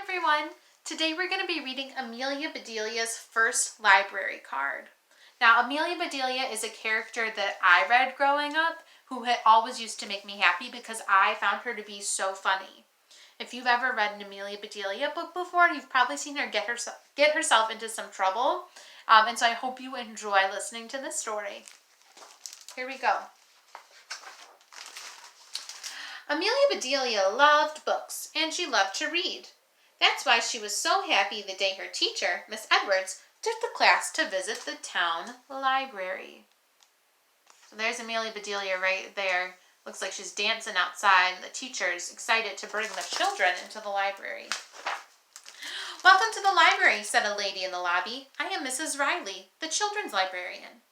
everyone. Today we're going to be reading Amelia Bedelia's first library card. Now, Amelia Bedelia is a character that I read growing up who had always used to make me happy because I found her to be so funny. If you've ever read an Amelia Bedelia book before, you've probably seen her get herself into some trouble. And so I hope you enjoy listening to this story. Here we go. Amelia Bedelia loved books, and she loved to read. That's why she was so happy the day her teacher, Miss Edwards, took the class to visit the town library. So there's Amelia Bedelia right there. Looks like she's dancing outside. The teacher's excited to bring the children into the library. "Welcome to the library," said a lady in the lobby. "I am Mrs. Riley, the children's librarian.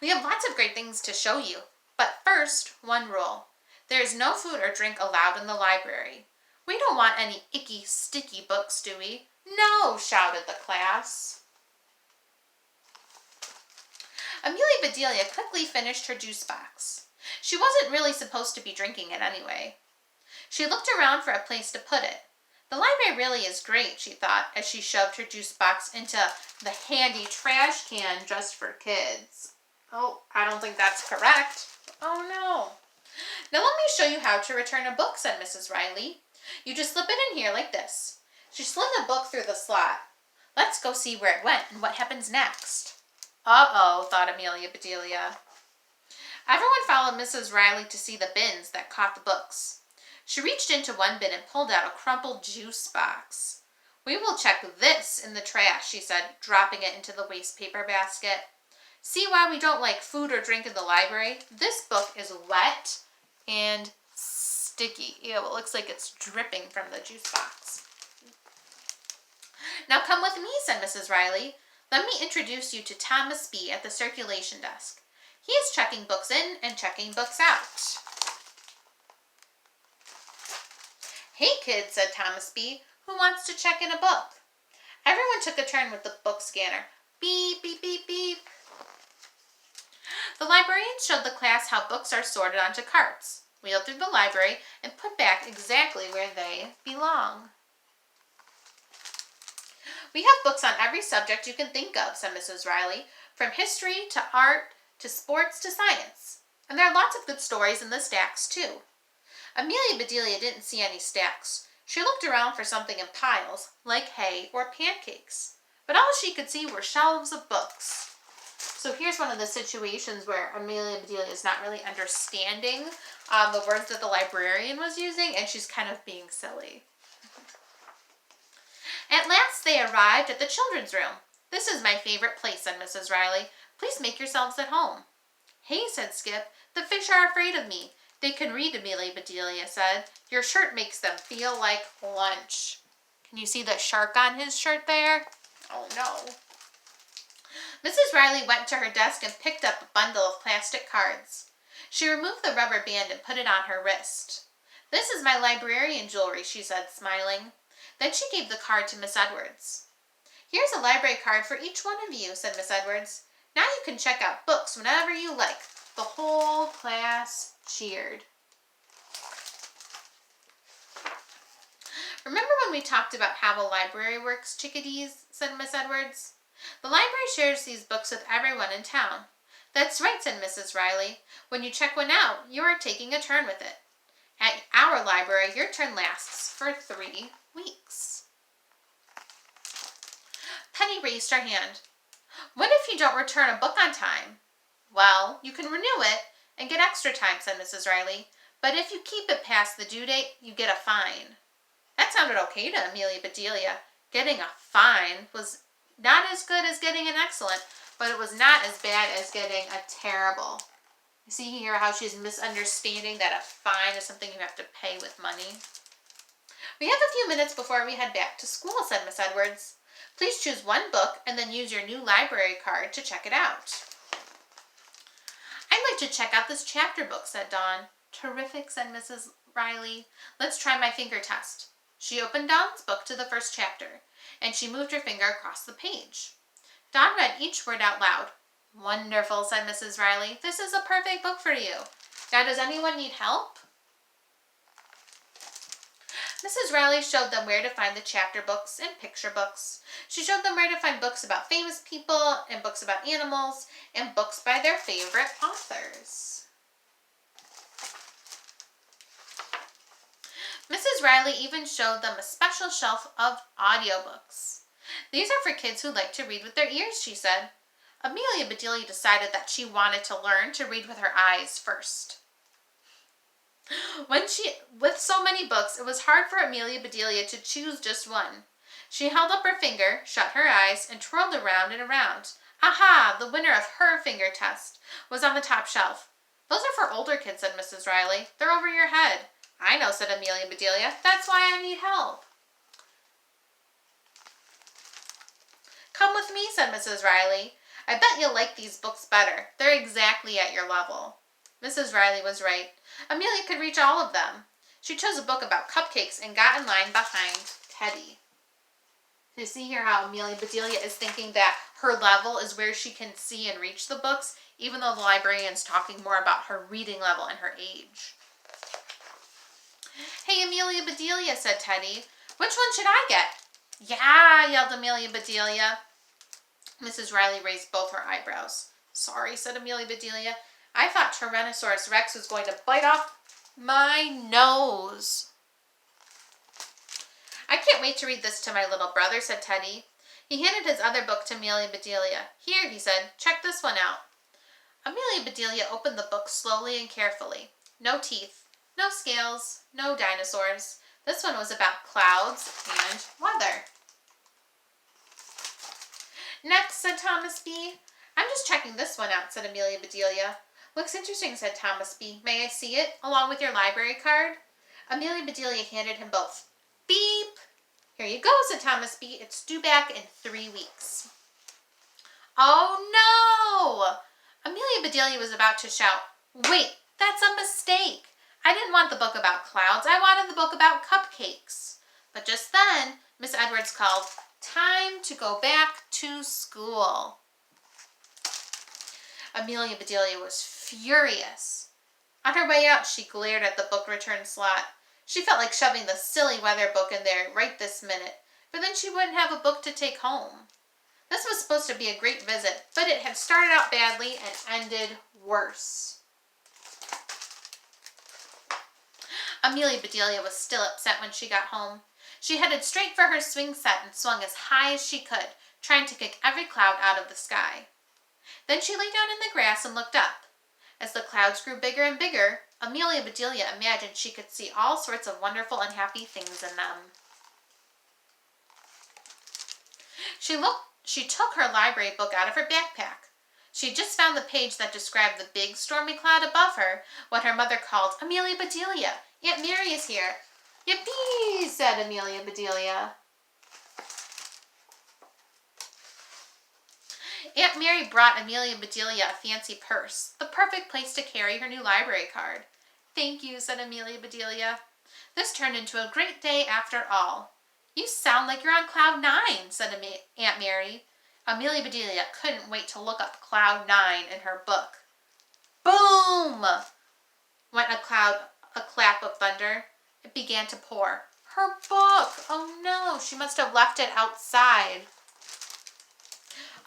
We have lots of great things to show you. But first, one rule. There is no food or drink allowed in the library. We don't want any icky, sticky books, do we?" "No," shouted the class. Amelia Bedelia quickly finished her juice box. She wasn't really supposed to be drinking it anyway. She looked around for a place to put it. The library really is great, she thought, as she shoved her juice box into the handy trash can just for kids. Oh, I don't think that's correct. Oh no. "Now let me show you how to return a book," said Mrs. Riley. "You just slip it in here like this." She slid the book through the slot. "Let's go see where it went and what happens next." Uh-oh, thought Amelia Bedelia. Everyone followed Mrs. Riley to see the bins that caught the books. She reached into one bin and pulled out a crumpled juice box. "We will check this in the trash," she said, dropping it into the waste paper basket. "See why we don't like food or drink in the library? This book is wet and sticky." Ew, it looks like it's dripping from the juice box. "Now come with me," said Mrs. Riley. "Let me introduce you to Thomas B. at the circulation desk. He is checking books in and checking books out." "Hey, kids," said Thomas B. "Who wants to check in a book?" Everyone took a turn with the book scanner. Beep, beep, beep, beep. The librarian showed the class how books are sorted onto carts, wheeled through the library, and put back exactly where they belong. "We have books on every subject you can think of," said Mrs. Riley, "from history to art to sports to science. And there are lots of good stories in the stacks, too." Amelia Bedelia didn't see any stacks. She looked around for something in piles, like hay or pancakes. But all she could see were shelves of books. So here's one of the situations where Amelia Bedelia is not really understanding the words that the librarian was using, and she's kind of being silly. At last they arrived at the children's room. "This is my favorite place," said Mrs. Riley. "Please make yourselves at home." "Hey," said Skip, "the fish are afraid of me. They can read," Amelia Bedelia said. "Your shirt makes them feel like lunch." Can you see the shark on his shirt there? Oh no. Mrs. Riley went to her desk and picked up a bundle of plastic cards. She removed the rubber band and put it on her wrist. "This is my librarian jewelry," she said, smiling. Then she gave the card to Miss Edwards. "Here's a library card for each one of you," said Miss Edwards. "Now you can check out books whenever you like." The whole class cheered. "Remember when we talked about how a library works, chickadees?" said Miss Edwards. "The library shares these books with everyone in town." "That's right," said Mrs. Riley. "When you check one out, you are taking a turn with it. At our library, your turn lasts for 3 weeks. Penny raised her hand. "What if you don't return a book on time?" "Well, you can renew it and get extra time," said Mrs. Riley. "But if you keep it past the due date, you get a fine." That sounded okay to Amelia Bedelia. Getting a fine was not as good as getting an excellent, but it was not as bad as getting a terrible. You see here how she's misunderstanding that a fine is something you have to pay with money. "We have a few minutes before we head back to school," said Miss Edwards. "Please choose one book and then use your new library card to check it out." "I'd like to check out this chapter book," said Dawn. "Terrific," said Mrs. Riley. "Let's try my finger test." She opened Dawn's book to the first chapter, and she moved her finger across the page. Dawn read each word out loud. "Wonderful," said Mrs. Riley. "This is a perfect book for you. Now, does anyone need help?" Mrs. Riley showed them where to find the chapter books and picture books. She showed them where to find books about famous people and books about animals and books by their favorite authors. Mrs. Riley even showed them a special shelf of audiobooks. These are for kids who like to read with their ears, she said. Amelia Bedelia decided that she wanted to learn to read with her eyes first. With so many books, it was hard for Amelia Bedelia to choose just one. She held up her finger, shut her eyes, and twirled around and around. Aha! The winner of her finger test was on the top shelf. Those are for older kids, said Mrs. Riley. They're over your head. I know, said Amelia Bedelia. That's why I need help. Come with me, said Mrs. Riley. I bet you'll like these books better. They're exactly at your level. Mrs. Riley was right. Amelia could reach all of them. She chose a book about cupcakes and got in line behind Teddy. You see here how Amelia Bedelia is thinking that her level is where she can see and reach the books, even though the librarian's talking more about her reading level and her age. Hey, Amelia Bedelia, said Teddy. Which one should I get? Yeah, yelled Amelia Bedelia. Mrs. Riley raised both her eyebrows. Sorry, said Amelia Bedelia. I thought Tyrannosaurus Rex was going to bite off my nose. I can't wait to read this to my little brother, said Teddy. He handed his other book to Amelia Bedelia. Here, he said, check this one out. Amelia Bedelia opened the book slowly and carefully. No teeth, no scales, no dinosaurs. This one was about clouds and weather. Next, said Thomas B. I'm just checking this one out, said Amelia Bedelia. Looks interesting, said Thomas B. May I see it, along with your library card? Amelia Bedelia handed him both. Beep! Here you go, said Thomas B. It's due back in 3 weeks. Oh, no! Amelia Bedelia was about to shout, Wait, that's a mistake. I didn't want the book about clouds. I wanted the book about cupcakes. But just then, Miss Edwards called, Time to go back to school. Amelia Bedelia was furious. On her way out, she glared at the book return slot. She felt like shoving the silly weather book in there right this minute, for then she wouldn't have a book to take home. This was supposed to be a great visit, but it had started out badly and ended worse. Amelia Bedelia was still upset when she got home. She headed straight for her swing set and swung as high as she could, trying to kick every cloud out of the sky. Then she lay down in the grass and looked up. As the clouds grew bigger and bigger, Amelia Bedelia imagined she could see all sorts of wonderful and happy things in them. She took her library book out of her backpack. She had just found the page that described the big stormy cloud above her, what her mother called Amelia Bedelia. Aunt Mary is here. Yippee, said Amelia Bedelia. Aunt Mary brought Amelia Bedelia a fancy purse, the perfect place to carry her new library card. Thank you, said Amelia Bedelia. This turned into a great day after all. You sound like you're on cloud 9, said Aunt Mary. Amelia Bedelia couldn't wait to look up cloud 9 in her book. Boom! Went a clap of thunder. It began to pour. Her book! Oh no, she must have left it outside.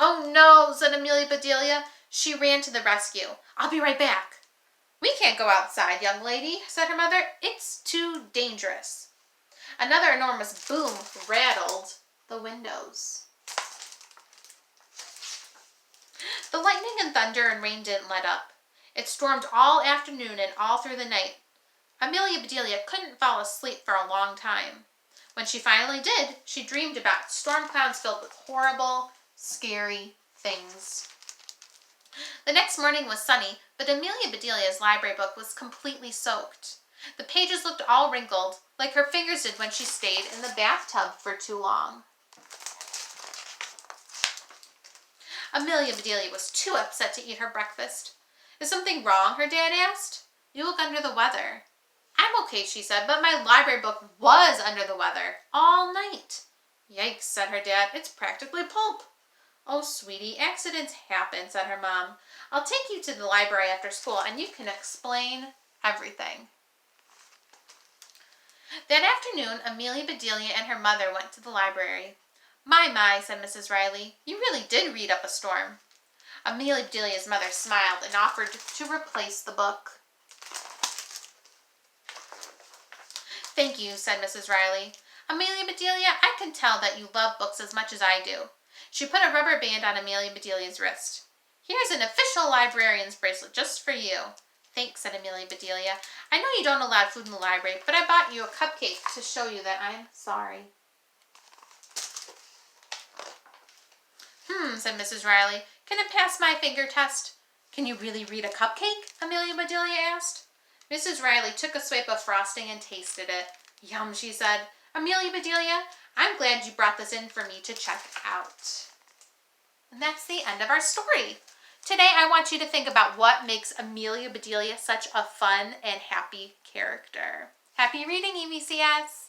Oh no, said Amelia Bedelia. She ran to the rescue. I'll be right back. We can't go outside, young lady, said her mother. It's too dangerous. Another enormous boom rattled the windows. The lightning and thunder and rain didn't let up. It stormed all afternoon and all through the night. Amelia Bedelia couldn't fall asleep for a long time. When she finally did, she dreamed about storm clouds filled with horrible, scary things. The next morning was sunny, but Amelia Bedelia's library book was completely soaked. The pages looked all wrinkled, like her fingers did when she stayed in the bathtub for too long. Amelia Bedelia was too upset to eat her breakfast. Is something wrong? Her dad asked. You look under the weather. I'm okay, she said, but my library book was under the weather all night. Yikes, said her dad. It's practically pulp. Oh, sweetie, accidents happen, said her mom. I'll take you to the library after school and you can explain everything. That afternoon, Amelia Bedelia and her mother went to the library. My, said Mrs. Riley, you really did read up a storm. Amelia Bedelia's mother smiled and offered to replace the book. Thank you, said Mrs. Riley. Amelia Bedelia, I can tell that you love books as much as I do. She put a rubber band on Amelia Bedelia's wrist. Here's an official librarian's bracelet just for you. Thanks, said Amelia Bedelia. I know you don't allow food in the library, but I bought you a cupcake to show you that I'm sorry. Said Mrs. Riley. Can it pass my finger test? Can you really read a cupcake? Amelia Bedelia asked. Mrs. Riley took a swipe of frosting and tasted it. Yum, she said. Amelia Bedelia, I'm glad you brought this in for me to check out. And that's the end of our story. Today I want you to think about what makes Amelia Bedelia such a fun and happy character. Happy reading, EBCS!